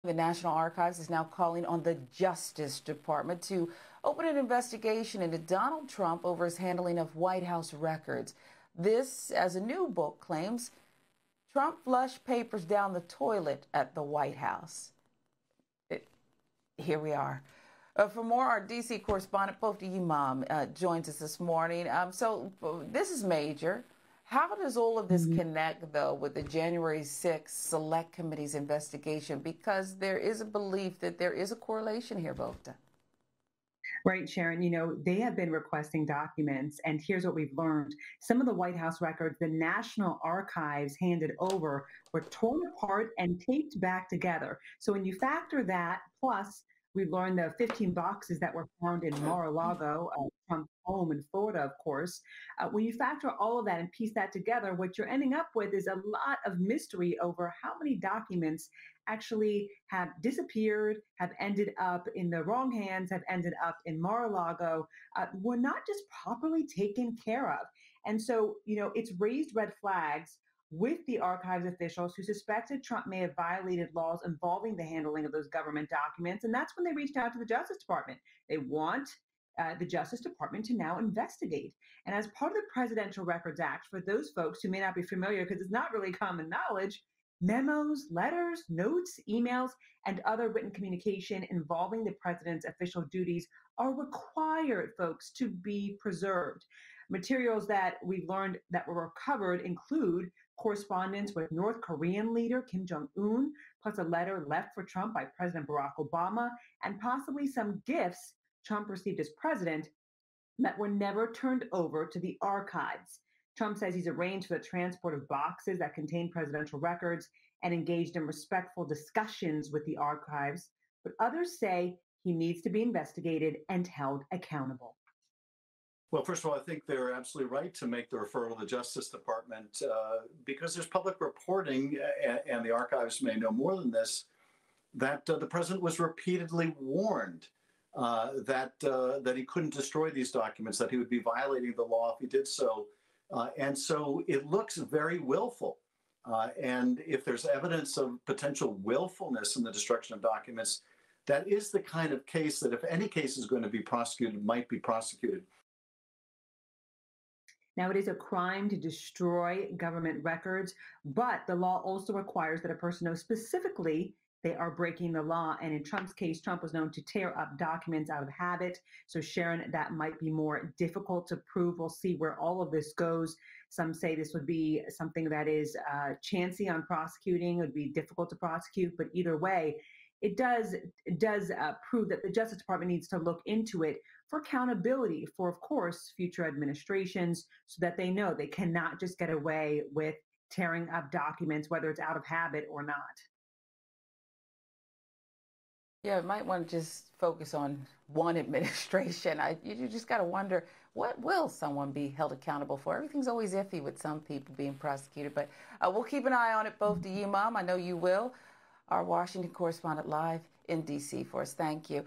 The National Archives is now calling on the Justice Department to open an investigation into Donald Trump over his handling of White House records. This, as a new book claims, Trump flushed papers down the toilet at the White House. Here we are. For more, our D.C. correspondent, Bofta Yimam, joins us this morning. So this is major. How does all of this connect, though, with the January 6th Select Committee's investigation? Because there is a belief that there is a correlation here, Bofta. Right, Sharon. They have been requesting documents, and here's what we've learned. Some of the White House records the National Archives handed over were torn apart and taped back together. So when you factor that, plus we've learned the 15 boxes that were found in Mar-a-Lago, Trump's home in Florida, of course. When you factor all of that and piece that together, what you're ending up with is a lot of mystery over how many documents actually have disappeared, have ended up in the wrong hands, have ended up in Mar-a-Lago, were not just properly taken care of. And so, it's raised red flags with the archives officials who suspected Trump may have violated laws involving the handling of those government documents. And that's when they reached out to the Justice Department. They want the Justice Department to now investigate. And as part of the Presidential Records Act, for those folks who may not be familiar, because it's not really common knowledge, memos, letters, notes, emails, and other written communication involving the president's official duties are required, folks, to be preserved. Materials that we've learned that were recovered include correspondence with North Korean leader Kim Jong Un, plus a letter left for Trump by President Barack Obama, and possibly some gifts Trump received as president that were never turned over to the archives. Trump says he's arranged for the transport of boxes that contain presidential records and engaged in respectful discussions with the archives, but others say he needs to be investigated and held accountable. Well, first of all, I think they're absolutely right to make the referral to the Justice Department because there's public reporting, and the archives may know more than this, that the president was repeatedly warned that he couldn't destroy these documents, that he would be violating the law if he did so. And so it looks very willful. And if there's evidence of potential willfulness in the destruction of documents, that is the kind of case that if any case is going to be prosecuted, might be prosecuted. Now, it is a crime to destroy government records, but the law also requires that a person knows specifically they are breaking the law. And in Trump's case, Trump was known to tear up documents out of habit. So, Sharon, that might be more difficult to prove. We'll see where all of this goes. Some say this would be something that is chancy on prosecuting. It would be difficult to prosecute. But either way, it does prove that the Justice Department needs to look into it for accountability for, of course, future administrations, so that they know they cannot just get away with tearing up documents, whether it's out of habit or not. Yeah, might want to just focus on one administration. You just got to wonder, what will someone be held accountable for? Everything's always iffy with some people being prosecuted, but we'll keep an eye on it, Bofta Yimam. I know you will. Our Washington correspondent live in D.C. for us. Thank you.